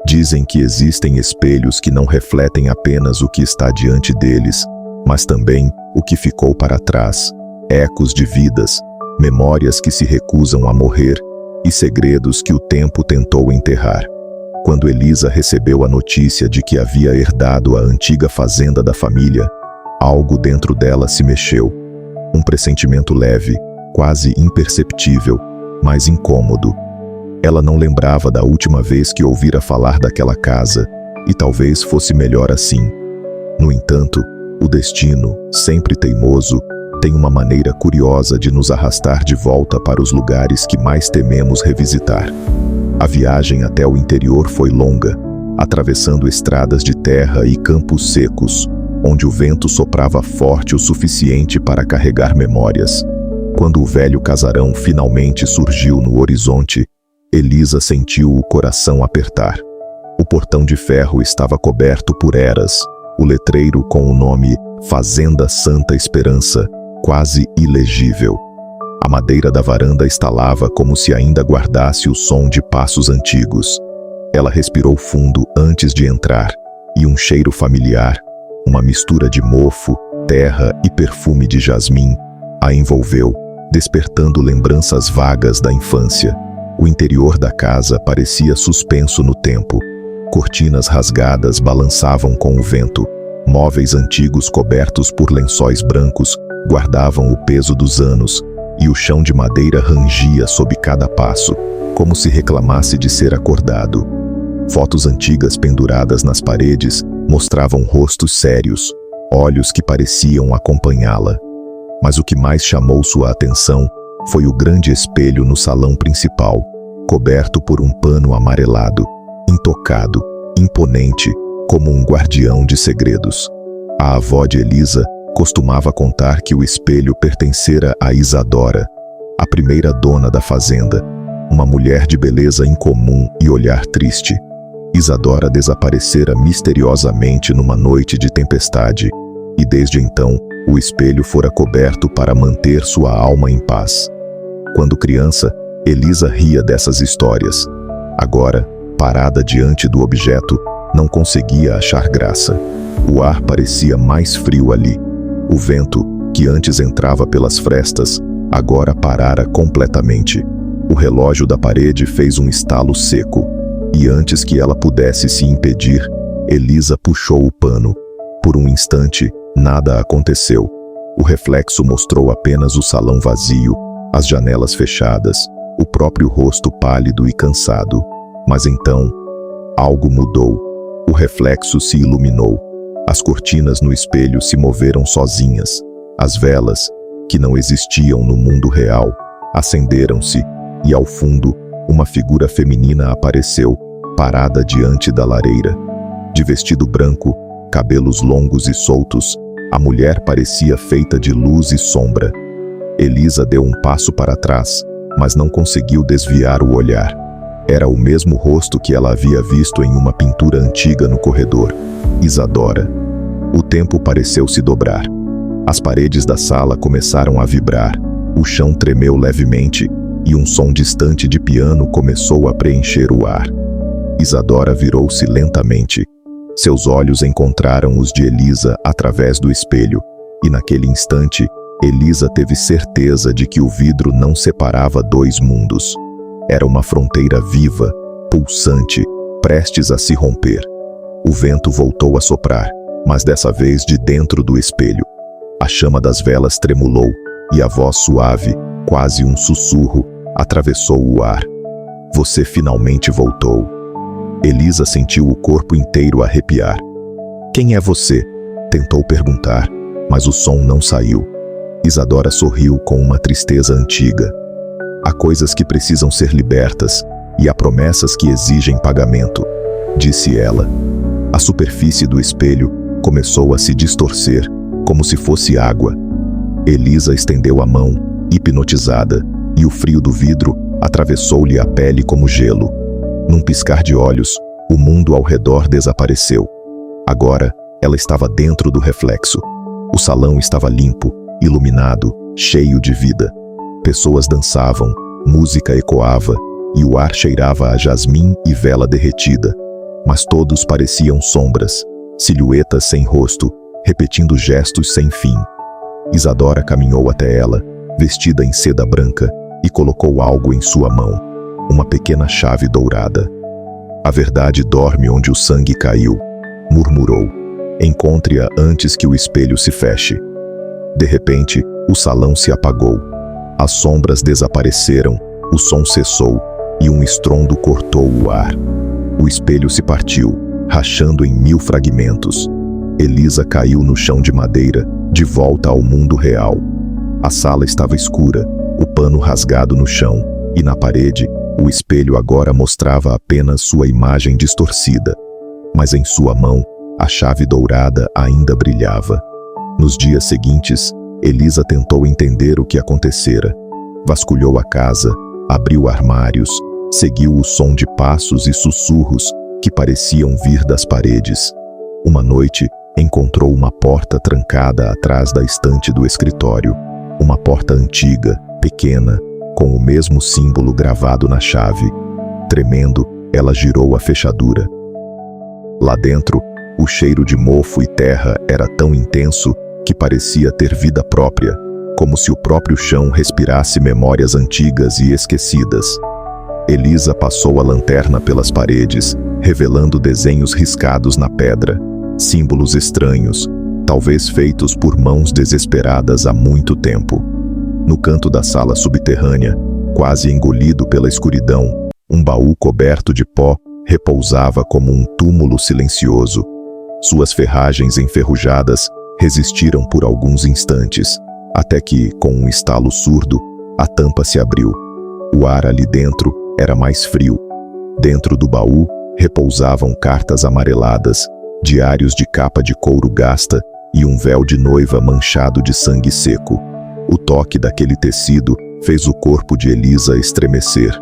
Dizem que existem espelhos que não refletem apenas o que está diante deles, mas também o que ficou para trás, ecos de vidas, memórias que se recusam a morrer e segredos que o tempo tentou enterrar. Quando Elisa recebeu a notícia de que havia herdado a antiga fazenda da família, algo dentro dela se mexeu. Um pressentimento leve, quase imperceptível, mas incômodo. Ela não lembrava da última vez que ouvira falar daquela casa, e talvez fosse melhor assim. No entanto, o destino, sempre teimoso, tem uma maneira curiosa de nos arrastar de volta para os lugares que mais tememos revisitar. A viagem até o interior foi longa, atravessando estradas de terra e campos secos, onde o vento soprava forte o suficiente para carregar memórias. Quando o velho casarão finalmente surgiu no horizonte, Elisa sentiu o coração apertar. O portão de ferro estava coberto por eras, o letreiro com o nome Fazenda Santa Esperança, quase ilegível. A madeira da varanda estalava como se ainda guardasse o som de passos antigos. Ela respirou fundo antes de entrar, e um cheiro familiar, uma mistura de mofo, terra e perfume de jasmim, a envolveu, despertando lembranças vagas da infância. O interior da casa parecia suspenso no tempo. Cortinas rasgadas balançavam com o vento. Móveis antigos cobertos por lençóis brancos guardavam o peso dos anos, e o chão de madeira rangia sob cada passo, como se reclamasse de ser acordado. Fotos antigas penduradas nas paredes mostravam rostos sérios, olhos que pareciam acompanhá-la. Mas o que mais chamou sua atenção foi o grande espelho no salão principal, coberto por um pano amarelado, intocado, imponente, como um guardião de segredos. A avó de Elisa costumava contar que o espelho pertencera a Isadora, a primeira dona da fazenda, uma mulher de beleza incomum e olhar triste. Isadora desaparecera misteriosamente numa noite de tempestade, e desde então o espelho fora coberto para manter sua alma em paz. Quando criança, Elisa ria dessas histórias. Agora, parada diante do objeto, não conseguia achar graça. O ar parecia mais frio ali. O vento, que antes entrava pelas frestas, agora parara completamente. O relógio da parede fez um estalo seco, e antes que ela pudesse se impedir, Elisa puxou o pano. Por um instante, nada aconteceu. O reflexo mostrou apenas o salão vazio, as janelas fechadas, o próprio rosto pálido e cansado. Mas então, algo mudou. O reflexo se iluminou. As cortinas no espelho se moveram sozinhas. As velas, que não existiam no mundo real, acenderam-se, e ao fundo, uma figura feminina apareceu, parada diante da lareira. De vestido branco, cabelos longos e soltos, a mulher parecia feita de luz e sombra. Elisa deu um passo para trás, mas não conseguiu desviar o olhar. Era o mesmo rosto que ela havia visto em uma pintura antiga no corredor. Isadora. O tempo pareceu se dobrar. As paredes da sala começaram a vibrar, o chão tremeu levemente, e um som distante de piano começou a preencher o ar. Isadora virou-se lentamente. Seus olhos encontraram os de Elisa através do espelho, e naquele instante, Elisa teve certeza de que o vidro não separava dois mundos. Era uma fronteira viva, pulsante, prestes a se romper. O vento voltou a soprar, mas dessa vez de dentro do espelho. A chama das velas tremulou, e a voz suave, quase um sussurro, atravessou o ar. Você finalmente voltou. Elisa sentiu o corpo inteiro arrepiar. Quem é você? Tentou perguntar, mas o som não saiu. Isadora sorriu com uma tristeza antiga. Há coisas que precisam ser libertas, e há promessas que exigem pagamento, disse ela. A superfície do espelho começou a se distorcer, como se fosse água. Elisa estendeu a mão, hipnotizada, e o frio do vidro atravessou-lhe a pele como gelo. Num piscar de olhos, o mundo ao redor desapareceu. Agora, ela estava dentro do reflexo. O salão estava limpo, iluminado, cheio de vida. Pessoas dançavam, música ecoava, e o ar cheirava a jasmim e vela derretida. mas todos pareciam sombras, silhuetas sem rosto, repetindo gestos sem fim. Isadora caminhou até ela, vestida em seda branca, e colocou algo em sua mão, uma pequena chave dourada. "A verdade dorme onde o sangue caiu", murmurou. "Encontre-a antes que o espelho se feche." De repente, o salão se apagou. As sombras desapareceram, o som cessou, e um estrondo cortou o ar. O espelho se partiu, rachando em 1000 fragmentos. Elisa caiu no chão de madeira, de volta ao mundo real. A sala estava escura, o pano rasgado no chão, e na parede, o espelho agora mostrava apenas sua imagem distorcida. Mas em sua mão, a chave dourada ainda brilhava. Nos dias seguintes, Elisa tentou entender o que acontecera. Vasculhou a casa, abriu armários, seguiu o som de passos e sussurros que pareciam vir das paredes. Uma noite, encontrou uma porta trancada atrás da estante do escritório. Uma porta antiga, pequena, com o mesmo símbolo gravado na chave. Tremendo, ela girou a fechadura. Lá dentro, o cheiro de mofo e terra era tão intenso que parecia ter vida própria, como se o próprio chão respirasse memórias antigas e esquecidas. Elisa passou a lanterna pelas paredes, revelando desenhos riscados na pedra, símbolos estranhos, talvez feitos por mãos desesperadas há muito tempo. No canto da sala subterrânea, quase engolido pela escuridão, um baú coberto de pó repousava como um túmulo silencioso. Suas ferragens enferrujadas resistiram por alguns instantes, até que, com um estalo surdo, a tampa se abriu. O ar ali dentro era mais frio. Dentro do baú repousavam cartas amareladas, diários de capa de couro gasta e um véu de noiva manchado de sangue seco. O toque daquele tecido fez o corpo de Elisa estremecer.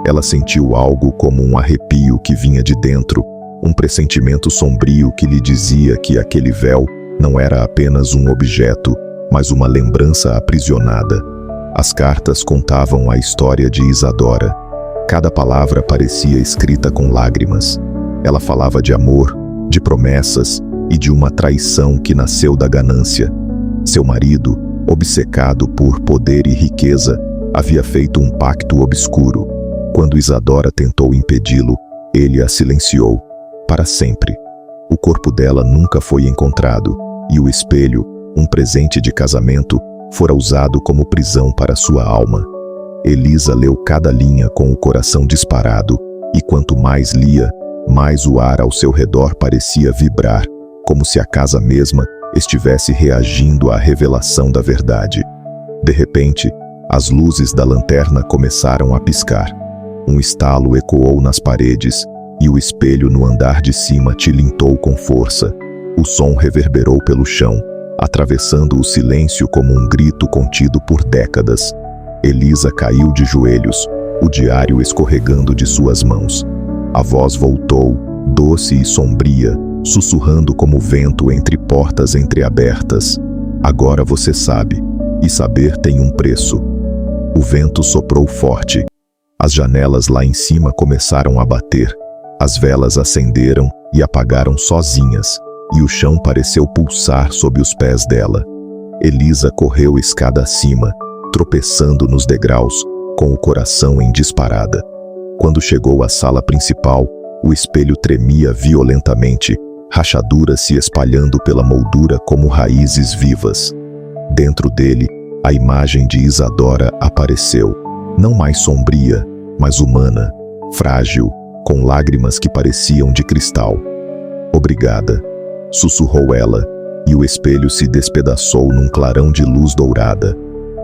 Ela sentiu algo como um arrepio que vinha de dentro, um pressentimento sombrio que lhe dizia que aquele véu não era apenas um objeto, mas uma lembrança aprisionada. As cartas contavam a história de Isadora. Cada palavra parecia escrita com lágrimas. Ela falava de amor, de promessas e de uma traição que nasceu da ganância. Seu marido, obcecado por poder e riqueza, havia feito um pacto obscuro. Quando Isadora tentou impedi-lo, ele a silenciou, para sempre. O corpo dela nunca foi encontrado, e o espelho, um presente de casamento, fora usado como prisão para sua alma. Elisa leu cada linha com o coração disparado, e quanto mais lia, mais o ar ao seu redor parecia vibrar, como se a casa mesma estivesse reagindo à revelação da verdade. De repente, as luzes da lanterna começaram a piscar. Um estalo ecoou nas paredes, e o espelho no andar de cima tilintou com força. O som reverberou pelo chão, atravessando o silêncio como um grito contido por décadas. Elisa caiu de joelhos, o diário escorregando de suas mãos. A voz voltou, doce e sombria, sussurrando como vento entre portas entreabertas. Agora você sabe, e saber tem um preço. O vento soprou forte. As janelas lá em cima começaram a bater. As velas acenderam e apagaram sozinhas, e o chão pareceu pulsar sob os pés dela. Elisa correu escada acima, tropeçando nos degraus, com o coração em disparada. Quando chegou à sala principal, o espelho tremia violentamente, rachaduras se espalhando pela moldura como raízes vivas. Dentro dele, a imagem de Isadora apareceu, não mais sombria, mas humana, frágil, com lágrimas que pareciam de cristal. "Obrigada", sussurrou ela, e o espelho se despedaçou num clarão de luz dourada.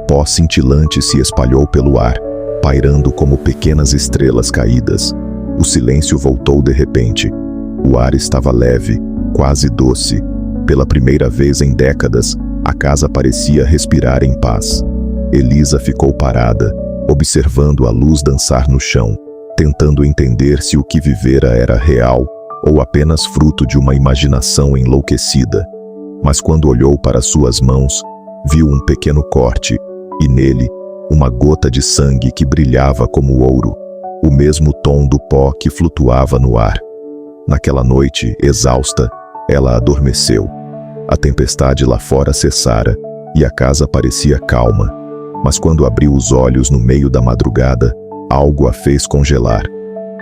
Pó cintilante se espalhou pelo ar, pairando como pequenas estrelas caídas. O silêncio voltou de repente. O ar estava leve, quase doce. Pela primeira vez em décadas, a casa parecia respirar em paz. Elisa ficou parada, observando a luz dançar no chão, tentando entender se o que vivera era real ou apenas fruto de uma imaginação enlouquecida. Mas quando olhou para suas mãos, viu um pequeno corte, e nele, uma gota de sangue que brilhava como ouro, o mesmo tom do pó que flutuava no ar. Naquela noite, exausta, ela adormeceu. A tempestade lá fora cessara e a casa parecia calma. Mas quando abriu os olhos no meio da madrugada, algo a fez congelar.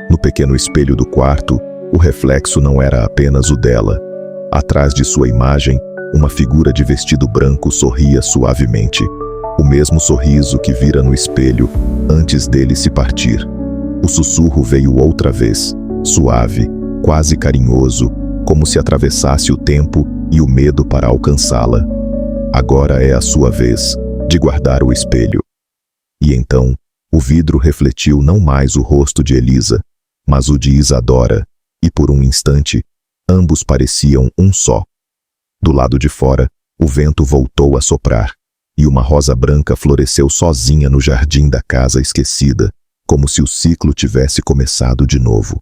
No pequeno espelho do quarto, o reflexo não era apenas o dela. Atrás de sua imagem, uma figura de vestido branco sorria suavemente. O mesmo sorriso que vira no espelho antes dele se partir. O sussurro veio outra vez, suave, quase carinhoso, como se atravessasse o tempo e o medo para alcançá-la. Agora é a sua vez de guardar o espelho. E então, o vidro refletiu não mais o rosto de Elisa, mas o de Isadora, e por um instante, ambos pareciam um só. Do lado de fora, o vento voltou a soprar, e uma rosa branca floresceu sozinha no jardim da casa esquecida, como se o ciclo tivesse começado de novo.